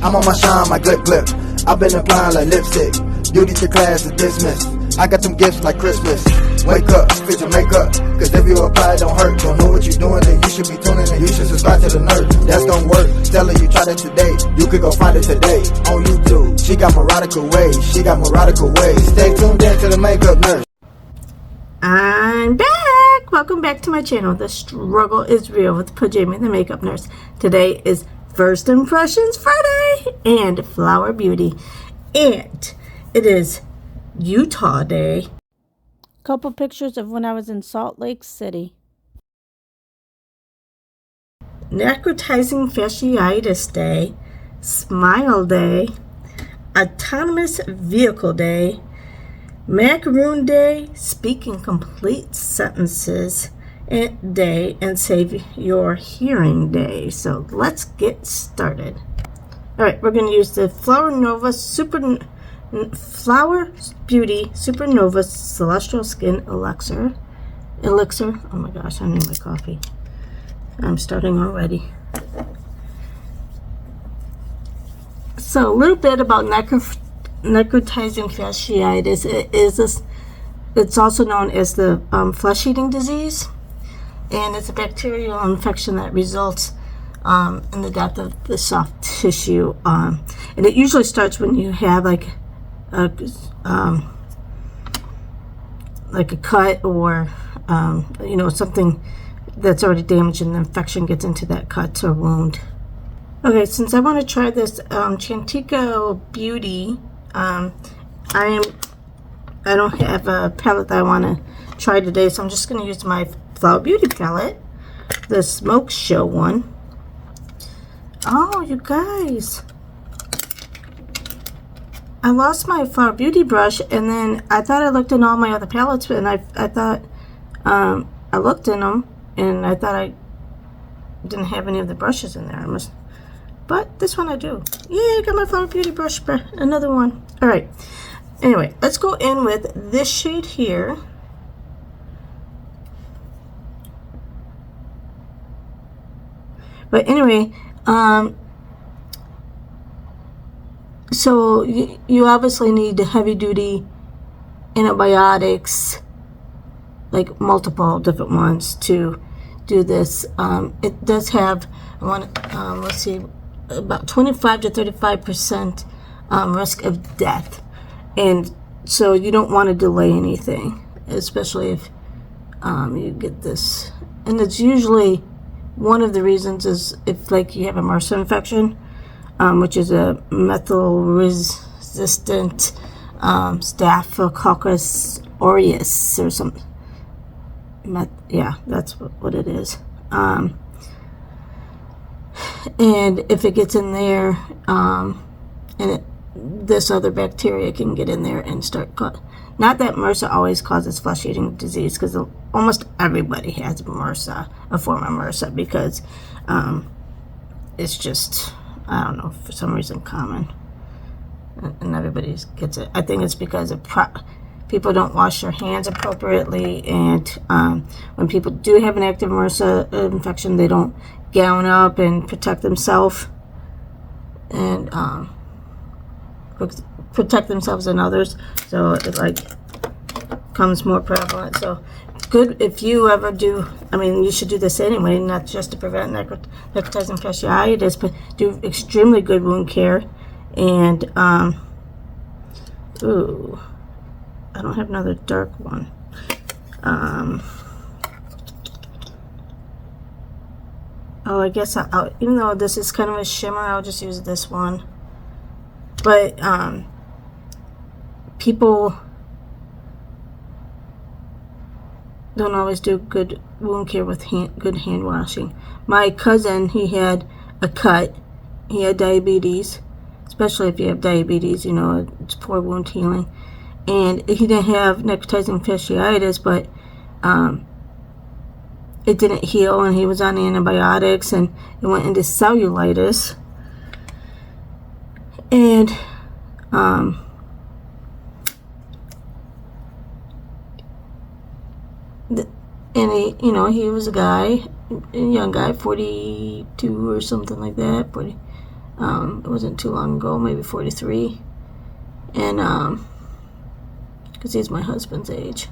I'm on my shine, my glip glip. I've been applying like lipstick. Duty to class is dismissed. I got some gifts like Christmas. Wake up, fix your makeup, cause if you apply it don't hurt. Don't know what you're doing, then you should be tuning in. You should subscribe to the nerd. That's don't work. Tell her you tried it today. You could go find it today on YouTube. She got morodical ways. She got morodical ways. Stay tuned in to the makeup nurse. I'm back. Welcome back to my channel. The struggle is real with Pajami the makeup nurse. Today is First Impressions Friday and Flower Beauty, and it is Utah Day. Couple pictures of when I was in Salt Lake City. Necrotizing Fasciitis Day, Smile Day, Autonomous Vehicle Day, Macaroon Day, Speaking Complete Sentences Day, and Save Your Hearing Day. So let's get started. Alright, we're going to use the Flower Beauty Supernova Celestial Skin Elixir. Oh my gosh, I need my coffee. I'm starting already. So a little bit about necrotizing fasciitis. It's also known as the flesh-eating disease, and it's a bacterial infection that results in the death of the soft tissue. And it usually starts when you have like a cut or something that's already damaged, and the infection gets into that cut or wound. Okay, since I want to try this Chantico Beauty, I don't have a palette that I want to try today, so I'm just going to use my Flower Beauty palette, the Smoke Show one. Oh, you guys, I lost my Flower Beauty brush, and then I thought I looked in all my other palettes, and I thought I looked in them, and I thought I didn't have any of the brushes in there. But this one I do. Yeah, I got my Flower Beauty brush, another one. All right. Anyway, let's go in with this shade here. But anyway, so you obviously need heavy-duty antibiotics, like multiple different ones, to do this. It does have, let's see, about 25 to 35% risk of death, and so you don't want to delay anything, especially if you get this. And it's usually one of the reasons is if like you have a MRSA infection, which is a methyl-resistant Staphylococcus aureus or something. Yeah, that's what it is. And if it gets in there, this other bacteria can get in there and start not that MRSA always causes flesh-eating disease, because almost everybody has MRSA, a form of MRSA, because it's just, I don't know, for some reason common, and everybody gets it. I think it's because of people don't wash their hands appropriately, and when people do have an active MRSA infection, they don't gown up and protect themselves, and protect themselves and others, so it like becomes more prevalent. So it's good if you ever do, I mean, you should do this anyway, not just to prevent necrotizing fasciitis, but do extremely good wound care. And ooh, I don't have another dark one. Oh, I guess even though this is kind of a shimmer, I'll just use this one. But people don't always do good wound care with good hand washing. My cousin, he had a cut. He had diabetes, especially if you have diabetes, it's poor wound healing. And he didn't have necrotizing fasciitis, but it didn't heal, and he was on antibiotics, and it went into cellulitis. And he was a young guy, 42 or something like that, It wasn't too long ago, maybe 43. And because he's my husband's age.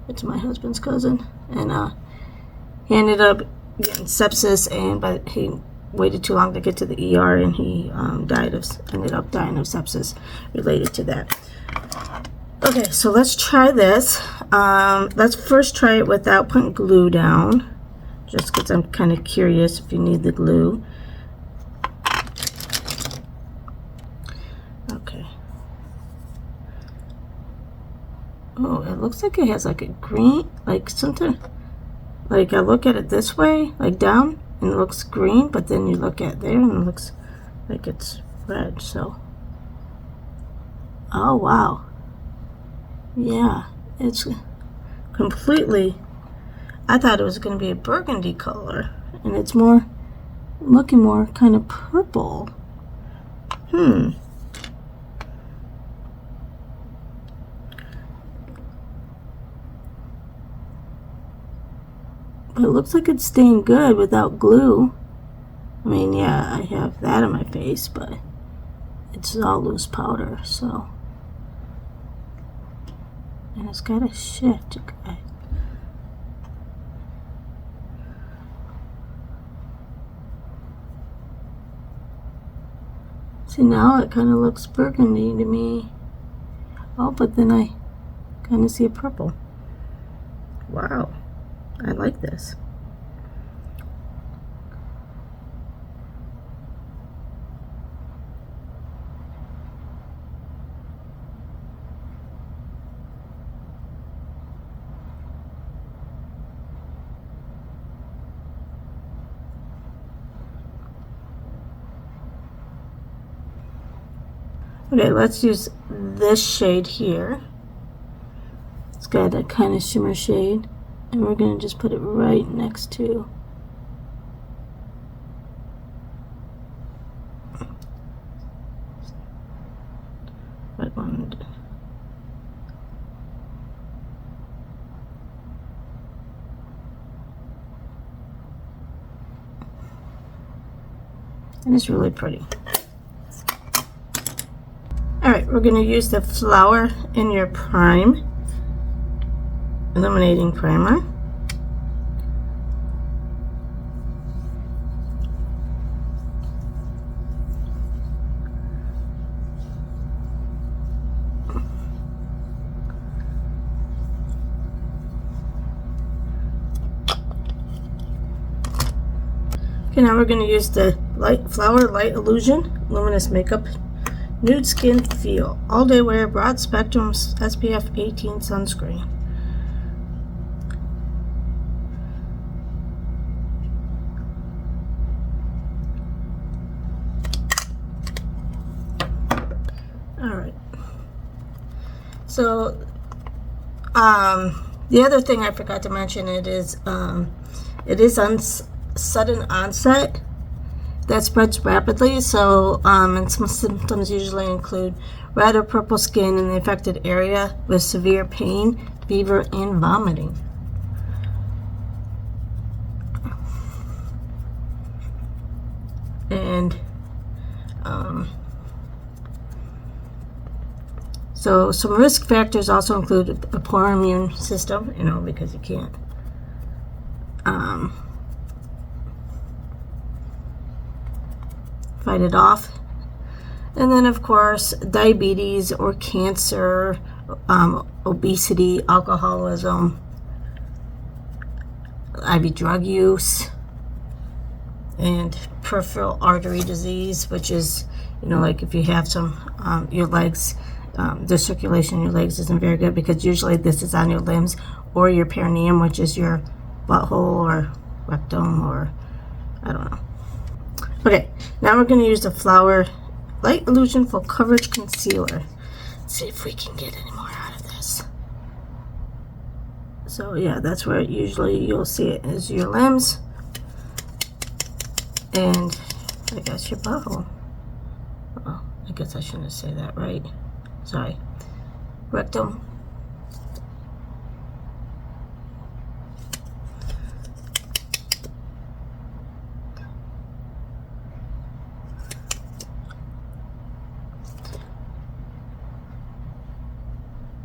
It's my husband's cousin. And he ended up getting sepsis, but he waited too long to get to the ER, and he ended up dying of sepsis related to that. Okay, so let's try this. Let's first try it without putting glue down, just because I'm kind of curious if you need the glue. Okay. Oh, it looks like it has like a green, like something, like I look at it this way, like down, and it looks green, but then you look at there and it looks like it's red, so. Oh, wow. Yeah, it's completely, I thought it was going to be a burgundy color, and it's looking more kind of purple. But it looks like it's staying good without glue. I mean, yeah, I have that on my face, but it's all loose powder, so. And it's got to shift, guys. See, now it kind of looks burgundy to me. Oh, but then I kind of see a purple. Wow, I like this. Okay, let's use this shade here. It's got a kind of shimmer shade, and we're going to just put it right next to right one. And it's really pretty. Alright, we're going to use the Flower in Your Prime Illuminating Primer. Okay, now we're going to use the Flower Light Illusion Luminous Makeup Nude Skin Feel All Day Wear Broad Spectrum SPF 18 Sunscreen. Alright. So, the other thing I forgot to mention, it is sudden onset that spreads rapidly, so and some symptoms usually include red or purple skin in the affected area with severe pain, fever, and vomiting. And so some risk factors also include a poor immune system, because you can't fight it off. And then, of course, diabetes or cancer, obesity, alcoholism, IV drug use, and peripheral artery disease, which is, like if you have some, your legs, the circulation in your legs isn't very good, because usually this is on your limbs or your perineum, which is your butthole or rectum, or I don't know. Okay, now we're going to use the Flower Light Illusion Full Coverage Concealer. Let's see if we can get any more out of this. So yeah, that's where usually you'll see it, is your limbs and I guess your butthole. Oh, I guess I shouldn't say that, right? Sorry. Rectum.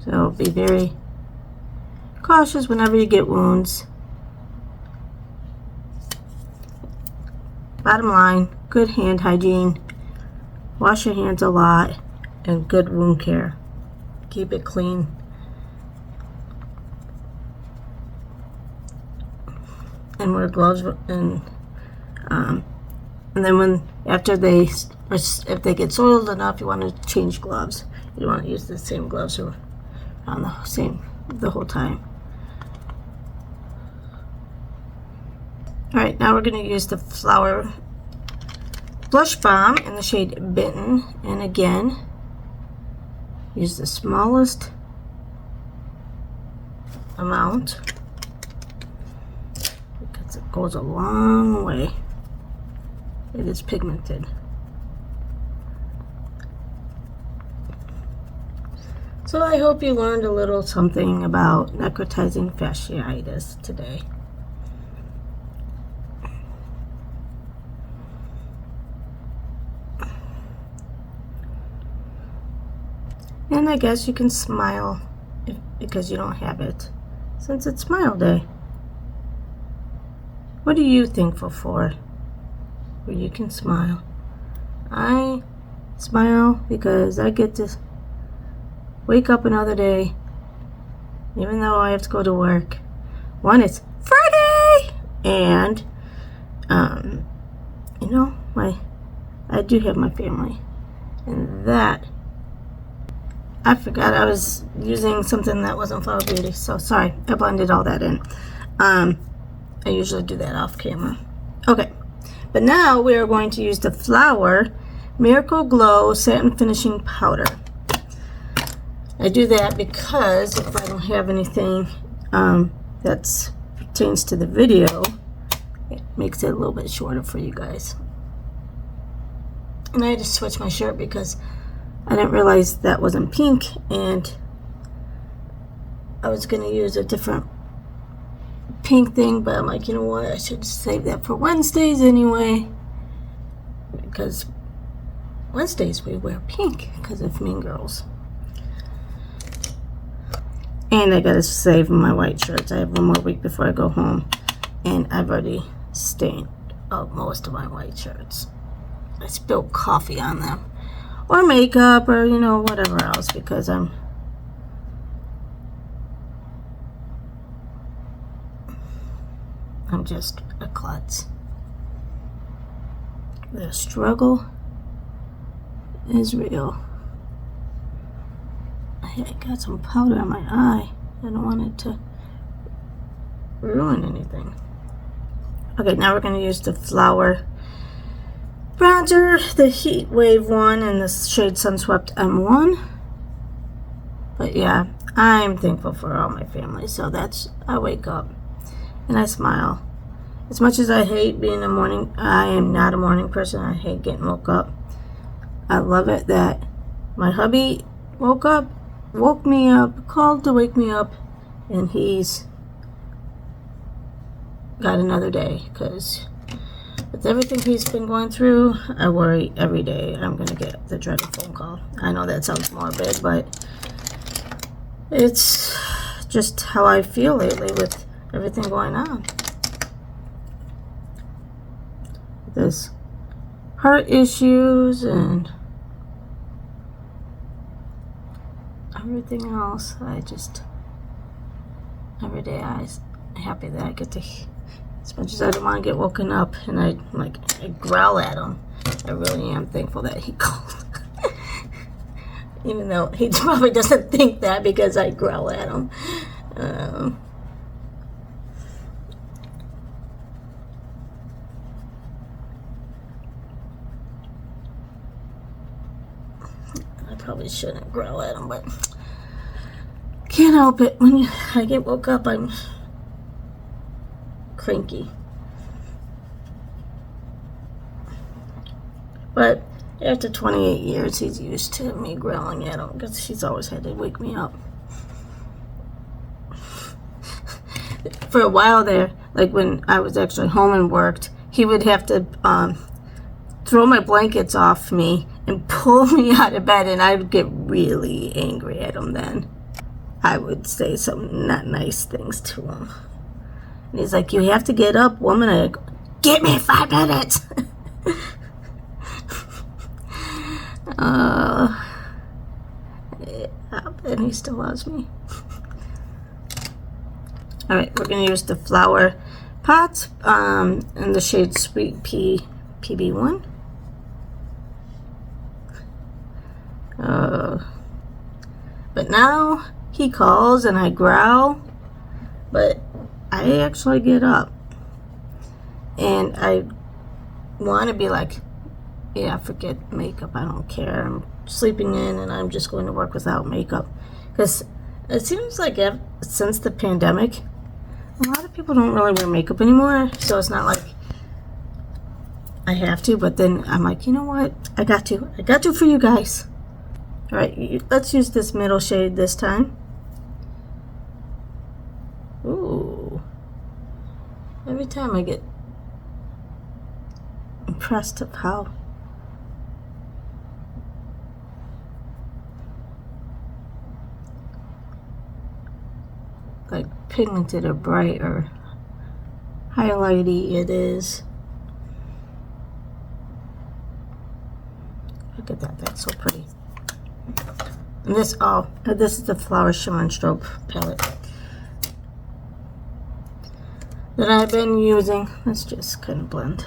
So be very cautious whenever you get wounds. Bottom line, good hand hygiene. Wash your hands a lot and good wound care. Keep it clean. And wear gloves, and then if they get soiled enough, you want to change gloves. You don't want to use the same gloves on the whole time. All right, now we're going to use the Flower Blush Balm in the shade Bitten, and again, use the smallest amount because it goes a long way. It is pigmented. So I hope you learned a little something about necrotizing fasciitis today. And I guess you can smile because you don't have it, since it's Smile Day. What are you thankful for? Where you can smile. I smile because I get to wake up another day, even though I have to go to work. One, it's Friday, and I do have my family, and that. I forgot I was using something that wasn't Flower Beauty, so sorry. I blended all that in. I usually do that off camera. Okay, but now we are going to use the Flower Miracle Glow Satin Finishing Powder. I do that because if I don't have anything that pertains to the video, it makes it a little bit shorter for you guys. And I had to switch my shirt because I didn't realize that wasn't pink, and I was going to use a different pink thing, but I'm like, you know what, I should save that for Wednesdays anyway, because Wednesdays we wear pink because of Mean Girls. And I got to save my white shirts. I have one more week before I go home, and I've already stained up most of my white shirts. I spilled coffee on them. Or makeup, or whatever else, because I'm just a klutz. The struggle is real. I got some powder on my eye. I don't want it to ruin anything. Okay, now we're going to use the Flower bronzer, the Heat Wave one in the shade Sunswept M1. But yeah, I'm thankful for all my family, so I wake up and I smile. As much as I hate being I am not a morning person. I hate getting woke up. I love it that my hubby woke me up, called to wake me up, and he's got another day, because with everything he's been going through, I worry every day I'm going to get the dreaded phone call. I know that sounds morbid, but it's just how I feel lately with everything going on. There's heart issues and everything else. Every day I'm happy that I get to, as much as I don't want to get woken up, and I growl at him. I really am thankful that he called. Even though he probably doesn't think that because I growl at him. I probably shouldn't growl at him, but can't help it. When I get woke up, I'm cranky. But after 28 years, he's used to me growling at him because he's always had to wake me up. For a while there, like when I was actually home and worked, he would have to throw my blankets off me and pull me out of bed, and I would get really angry at him then. I would say some not nice things to him. And he's like, you have to get up, woman. I go, give me 5 minutes. And he still loves me. Alright, we're going to use the flower pot in the shade Sweet Pea PB1. But now he calls and I growl, but I actually get up. And I want to be like, yeah, forget makeup, I don't care. I'm sleeping in and I'm just going to work without makeup. Because it seems like since the pandemic, a lot of people don't really wear makeup anymore. So it's not like I have to, but then I'm like, you know what? I got to for you guys. All right, let's use this middle shade this time. Ooh. Every time I get impressed of how like pigmented or bright or highlighty it is. Look at that, that's so pretty. And this is the Flower Shimmer and Strobe palette that I've been using. Let's just kind of blend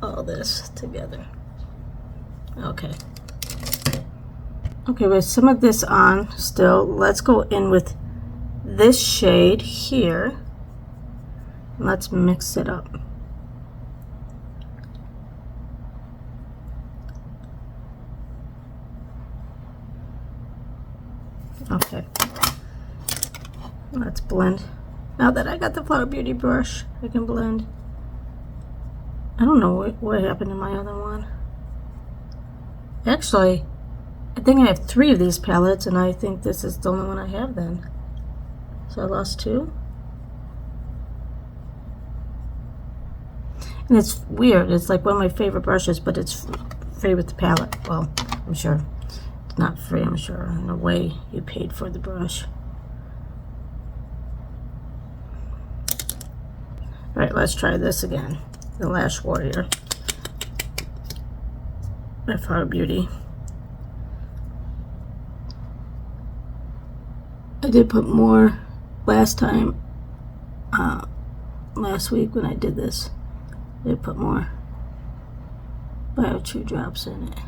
all this together. Okay, with some of this on still, let's go in with this shade here. Let's mix it up. Okay, let's blend. Now that I got the Flower Beauty brush, I can blend. I don't know what happened to my other one. Actually, I think I have 3 of these palettes, and I think this is the only one I have then. So I lost 2. And it's weird. It's like one of my favorite brushes, but it's free with the palette. Well, I'm sure. It's not free, I'm sure. In a way, you paid for the brush. Alright, let's try this again. The Lash Warrior by Flower Beauty. I did put more last time, last week when I did this. I did put more Biotrue drops in it.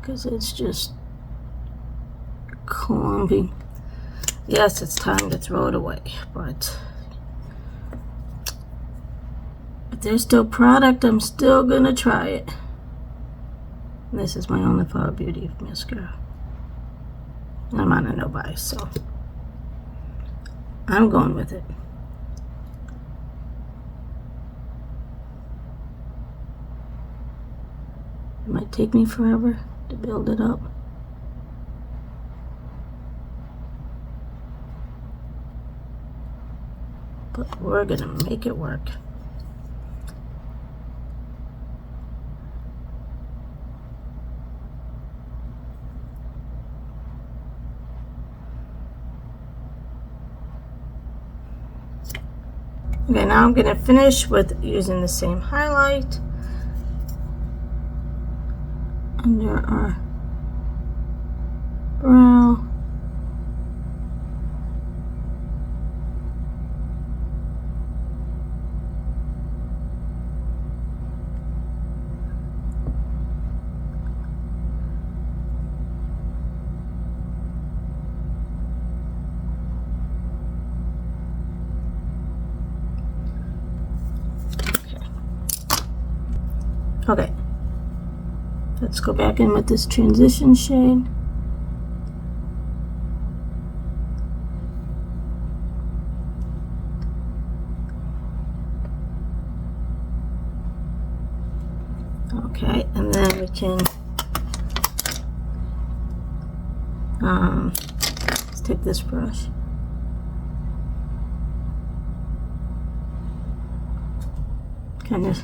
Because it's just clumping. Yes, it's time to throw it away, but if there's still product, I'm still gonna try it. And this is my only Flower Beauty mascara. I'm on a no buy, so I'm going with it. It might take me forever to build it up. But we're gonna make it work. Okay, now I'm gonna finish with using the same highlight under our brow. Okay, let's go back in with this transition shade. Okay, and then we can let's take this brush. Kind of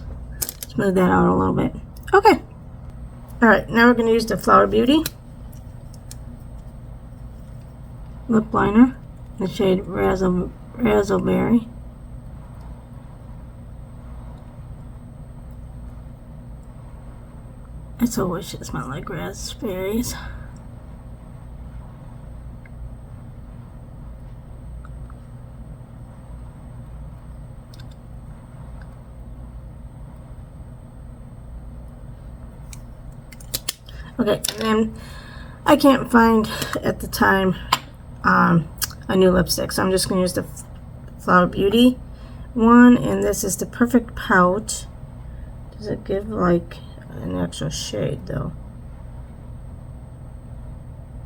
smooth that out a little bit. Okay. Alright, now we're going to use the Flower Beauty. lip liner, the shade Razzleberry. I so wish it smelled like raspberries. Okay, and then I can't find at the time a new lipstick, so I'm just going to use the Flower Beauty one, and this is the Perfect Pout. Does it give like an extra shade though?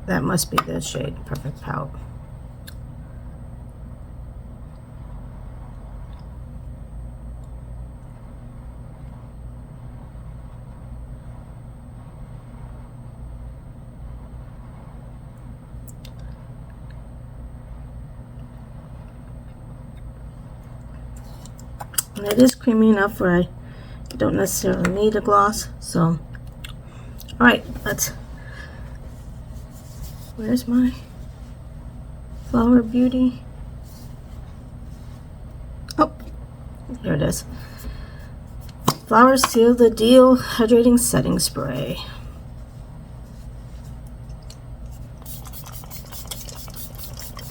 That must be the shade Perfect Pout. And it is creamy enough where I don't necessarily need a gloss. So, alright, where's my Flower Beauty? Oh, here it is. Flowers Seal the Deal Hydrating Setting Spray.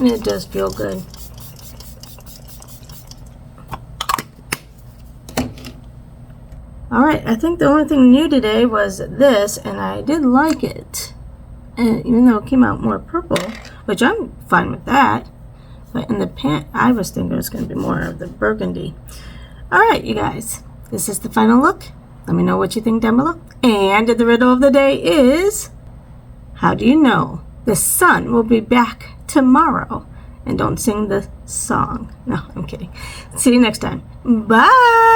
And it does feel good. Alright, I think the only thing new today was this, and I did like it. And even though it came out more purple, which I'm fine with that. But in the pan, I was thinking it was going to be more of the burgundy. Alright, you guys, this is the final look. Let me know what you think down below. And the riddle of the day is, how do you know the sun will be back tomorrow? And don't sing the song. No, I'm kidding. See you next time. Bye!